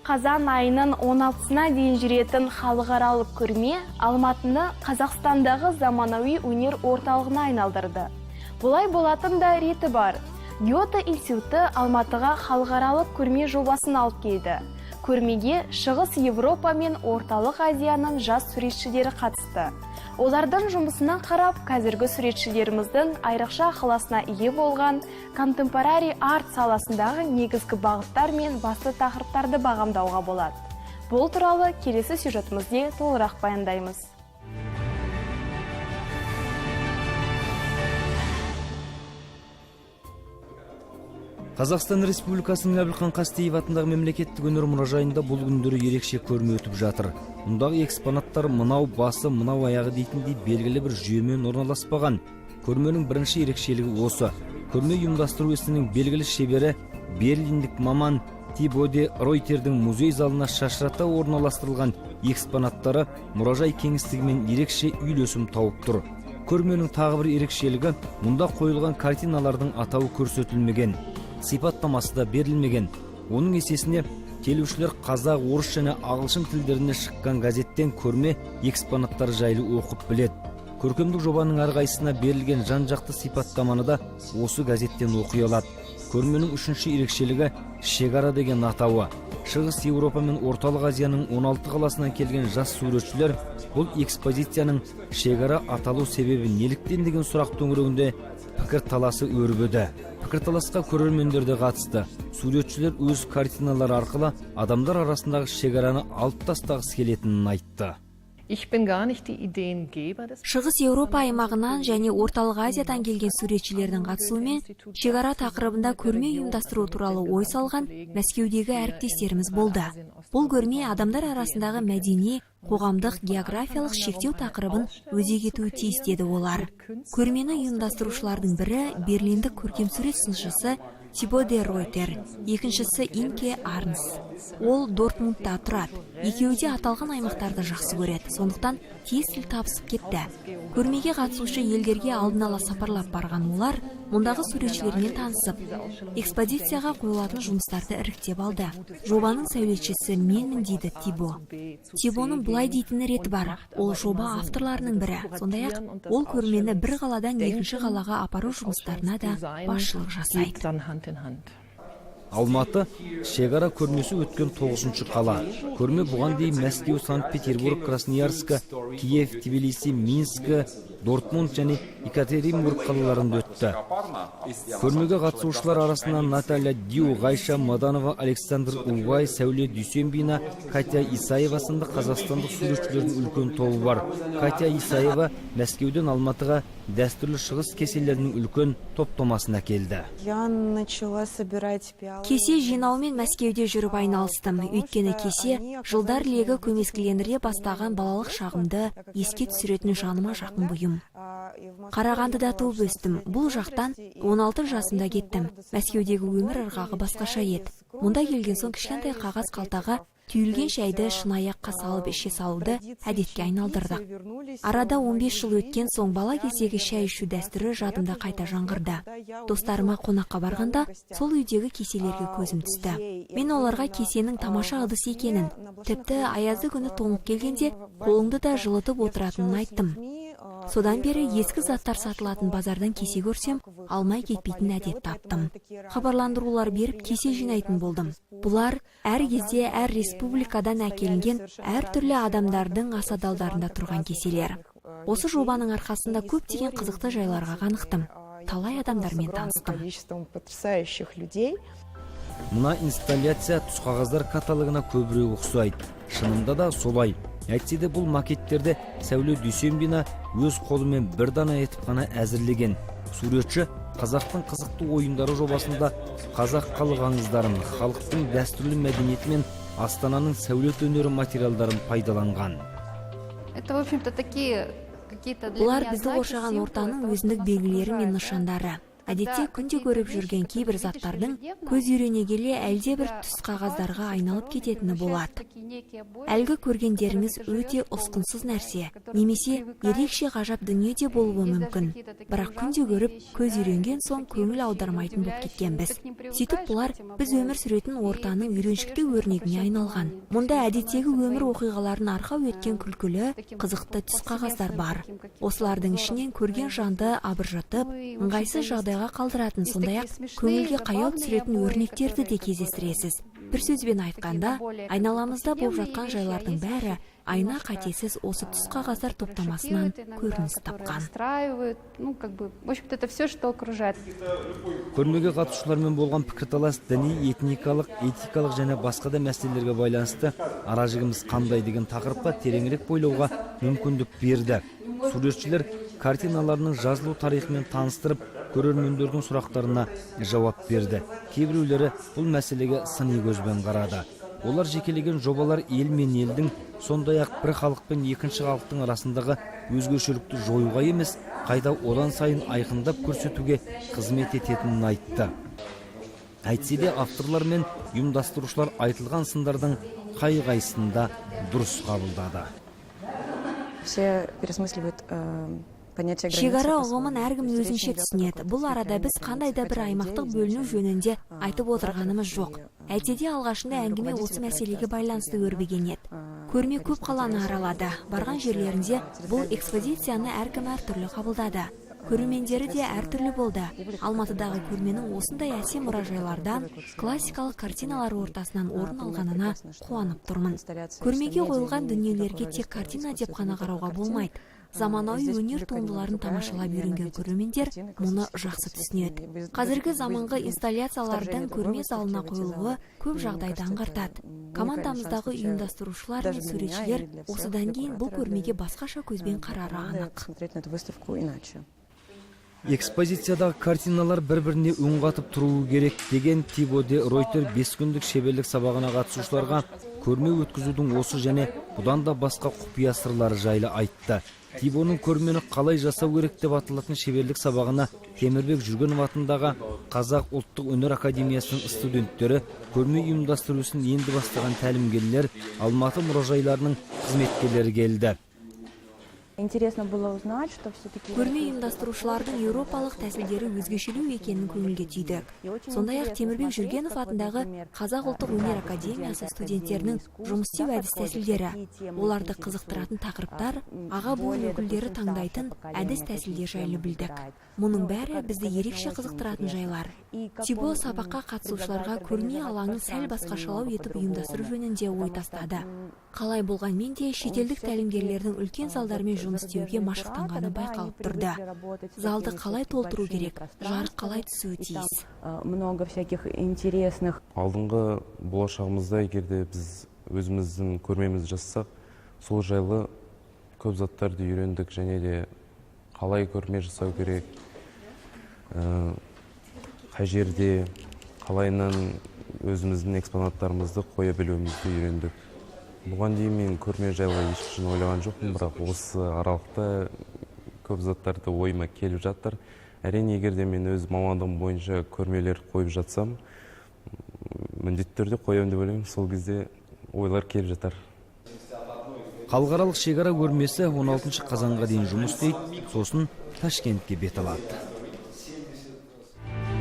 Қазан айының 16-сына дейін жүретін халықаралық көрме Алматыны Қазақстандағы заманауи өнер орталығына айналдырды. Бұлай болатын да реті бар. Гёте институты Алматыға халықаралық көрме жобасын алып келді. Көрмеге Шығыс Европа мен Орталық Азияның жас суретшілері қатысты. Олардың жұмысына қарап, қазіргі суретшілеріміздің айрықша ықыласына ие болған контемпорари арт саласындағы негізгі бағыттар мен басты тақырыптарды бағамдауға болады. Бұл туралы келесі сюжетімізде толығырақ баяндаймыз. Қазақстан Республикасының Әбілхан Қастеев атындағы мемлекеттік өнер мұражайында бұл күндері ерекше көрме өтіп жатыр. Мұндағы экспонаттар мынау басы, мынау аяғы дейтіндей белгілі бір жүйемен орналаспаған. Көрменің бірінші ерекшелігі осы. Көрме ұйымдастыру ісінің белгілі шебері берлиндік маман Тибо де Ройтердің музей залына шашырата орналастырылған экспонаттары мұражай кеңістігімен ерекше үйлесім тауып тұр. Көрменің тағы бір ерекшелігі мұнда қойылған картиналардың атауы көрсетілмеген. Сипаттамасы да берілмеген. Оның есесіне келушілер қазақ, орыс және ағылшын тілдеріне шыққан газеттен көрме экспонаттары жайлы оқып біледі. Көркемдік жобаның әрқайсысына берілген жан-жақты сипаттаманы да осы газеттен оқи алады. Көрменің үшінші ерекшелігі шекара деген атауы. Шығыс Еуропа мен Орталық Азияның 16 қаласынан келген жас суретшілер бұл экспозицияның шекара аталу себебі неліктен деген сұрақ төңірегінде пікір таласы өрбіді. Пікірталасқа көрермендер де қатысты. Суретшілер өз картиналары арқылы адамдар арасындағы шекараны алып тастағысы келетінін айтты. Шығыс Еуропа аймағынан және Орталық Азиядан келген суретшілердің қатысуымен шекара тақырыбында көрме ұйымдастыру туралы ой салған Мәскеудегі әріптестеріміз болды. Бұл көрме адамдар арасындағы мәдени, қоғамдық, географиялық шектеу тақырыбын өзек етуі тиіс деді олар. Көрмені ұйымдастырушылардың бірі берлиндік көркемсурет сыншысы Тибо де Ройтер, екіншісі Инке Арнс. Ол Дортмундта тұрады. Екеуі де аталған аймақтарды жақсы көреді. Сондықтан тез тіл табысып кетті. Көрмеге қатысушы елдерге алдын ала сапарлап барған олар мұндағы суретшілермен танысып, экспозицияға қойылатын жұмыстарды іріктеп алды. Жобаның сәулетшісі менмін дейді Тибо. Тибоның бұлай дейтіні реті бар. Ол жоба авторларының бірі. Сондай-ақ ол көрмені бір қаладан екінші қалаға апару жұмыстарына да басшылық жасайды. Алматы шекара көрмесі өткен 9-шы қала. Көрме бұған дейін Мәскеу, Санкт-Петербург, Красноярск, Киев, Тбилиси, Минск, Дортмунд және Екатеринбург қалаларында өтті. Көрмеге қатысушылар арасынан Наталья Дю, Ғайша Маданова, Александр Угай, Сәуле Дүйсенбина, Катя Исаева сынды қазақстандық суретшілердің үлкен тобы бар. Катя Исаева Мәскеуден Алматыға дәстүрлі шығыс кеселерінің үлкен топтамасына келді. Кесе жинаумен Мәскеуде жүріп айналыстым. Өйткені кесе жылдар легі көмескіленіре бастаған балалық шағымды еске түсіретін жаныма жақын бұйым. Қарағандыда туып өстім. Бұл жақтан 16 жасымда кеттім. Мәскеудегі өмір ырғағы басқаша еді. Мұнда келген соң кішкентай қағаз қалтаға түйілген шайды шынаяққа салып іше салуды әдетке айналдырдық. Арада 15 жыл өткен соң бала кездегі шай ішу дәстүрі жадымда қайта жаңғырды. Достарыма қонаққа барғанда сол үйдегі кеселерге көзім түсті. Мен оларға кесенің тамаша ыдыс екенін, тіпті аязды күні тоңып келгенде қолыңды да жылытып отыратынын айттым. Содан бері ескі заттар сатылатын базардан кесе көрсем, алмай кетпейтін әдет таптым. Хабарландырулар беріп кесе жинайтын болдым. Бұлар әр кезде әр республикадан әкелінген әр түрлі адамдардың асадалдарында тұрған кеселер. Осы жобаның арқасында көптеген қызықты жайларға қанықтым. Талай адамдармен таныстым. Мына инсталляция түсқағаздар каталогына көбірек ұқсайды. Шынында да солай. Әйтсе де бұл макеттерді Сәуле Дүйсенбина өз қолымен бір дана етіп қана әзірлеген. Суретші қазақтың қызықты ойындары жобасында қазақ халық аңыздарын, халықтың дәстүрлі мәдениеті мен Астананың сәулет өнері материалдарын пайдаланған. Бұлар бізді қоршаған ортаның өзіндік белгілері мен нышандары. Әдетте күнде көріп жүрген кейбір заттардың көз үйрене келе әлде бір түс қағаздарға айналып кететіні болады. Әлгі көргендеріңіз өте ұсқынсыз нәрсе, немесе ерекше ғажап дүние де болуы мүмкін. Бірақ күнде көріп, көз үйренген соң көңіл аудармайтын болып кеткенбіз. Сөйтіп бұлар біз өмір сүретін ортаның үйреншікті өрнегіне айналған. Мұнда әдеттегі өмір оқиғаларын арқау еткен күлкілі, қызықты түс қағаздар бар. Осылардың ішінен көрген жанды абыржытып, ыңғайсыз жағдайға қалдыратын, сондай-ақ көңілге қаяу түсіретін өрнектерді де кездестіресіз. Бір сөзбен айтқанда, айналамызда болып жатқан жайлардың бәрі айна қатесіз осы түс қағаздар топтамасынан көрініс тапқан. Көрмеге қатысушылармен болған пікірталас діни, этникалық, этикалық және басқа да мәселелерге байланысты ара жігіміз қандай деген тақырыпқа тереңірек бойлауға мүмкіндік берді. Суретшілер картиналарының жазылу тарихымен таныстырып, көрермендердің сұрақтарына жауап берді. Кейбіреулері бұл мәселеге сыни көзбен қарады. Олар жекелеген жобалар ел мен елдің, сондай-ақ бір халық пен екінші халықтың арасындағы өзгешелікті жоюға емес, қайта одан сайын айқындап көрсетуге қызмет ететінін айтты. Әйтсе де авторлар мен ұйымдастырушылар айтылған сындардың қай-қайсысын да дұрыс қабылдады. Все пересмысливают Шекара ұғымын әркім өзінше түсінеді. Бұл арада біз қандай да бір аймақтық бөліну жөнінде айтып отырғанымыз жоқ. Әйтседе алғашында әңгіме осы мәселеге байланысты өрбіген еді. Көрме көп қаланы аралады. Барған жерлерінде бұл экспозицияны әркім әртүрлі қабылдады. Көрермендері де әртүрлі болды. Алматыдағы көрменің осындай әсем мұражайлардан классикалық картиналар ортасынан орын алғанына қуанып тұрмын. Көрмеге қойылған дүниелерге тек картина деп қана қарауға болмайды. Заманауи өнер туындыларын тамашалап үйренген көрермендер мұны жақсы түсінеді. Қазіргі заманғы инсталляциялардың көрме залына қойылуы көп жағдайда аңғартады. Командамыздағы ұйымдастырушылар мен суретшілер осыдан кейін бұл көрмеге басқаша көзбен қарары анық. Экспозициядағы картиналар бір-біріне үн қатып тұруы керек деген Тибо де Ройтер 5 күндік шеберлік сабағына қатысушыларға көрме өткізудің осы және бұдан да басқа құпия сырлары жайлы айтты. Тибоның көрмені қалай жасау керек деп аталатын шеберлік сабағына Темірбек Жүргенов атындағы Қазақ ұлттық өнер академиясының студенттері, көрме ұйымдастырусын енді бастаған тәлімгерлер, Алматы мұражайларының қызметкерлері келді. Көрме ұйымдастырушылардың еуропалық тәсілдері өзгешелеу екенін көңілге түйдік. Сондай-ақ Темірбек Жүргенов атындағы Қазақ ұлттық өнер академиясы студенттерінің жұмыс істеу әдіс тәсілдері, оларды қызықтыратын тақырыптар, аға буын өкілдері таңдайтын әдіс тәсілдер жайлы білдік. Мұның бәрі бізді ерекше қызықтыратын жайлар. Тибо сабаққа қатысушыларға көрме алаңын сәл басқашалау етіп ұйымдастыру жөнінде ой тастады. Қалай болғанмен де шетелдік тәлімгерлердің үлкен залдармен жұмыс істеуге машықтанғаны байқалып тұрды. Залды қалай толтыру керек, жарық қалай түсуі тиіс. Много всяких интересных. Алдыңғы болашағымызда егерде біз өзіміздің көрмемізді жасасақ, сол жайлы көп заттарды үйрендік, және де қалай көрме жасау керек, қай жерде қалайынан өзіміздің экспонаттарымызды қоя білуімізді үйрендік. Бұған дейін мен көрме жайлы ешқашан ойлаған жоқпын, бірақ осы аралықта көп заттарды ойыма келіп жатыр. Әрине, егерде мен өз мамандығым бойынша көрмелер қойып жатсам, міндетті түрде қоямын деп ойлаймын, сол кезде ойлар келіп жатар. Халықаралық шекара көрмесі 16 қазанға дейін жұмыс істейді, сосын Ташкентке бет алады.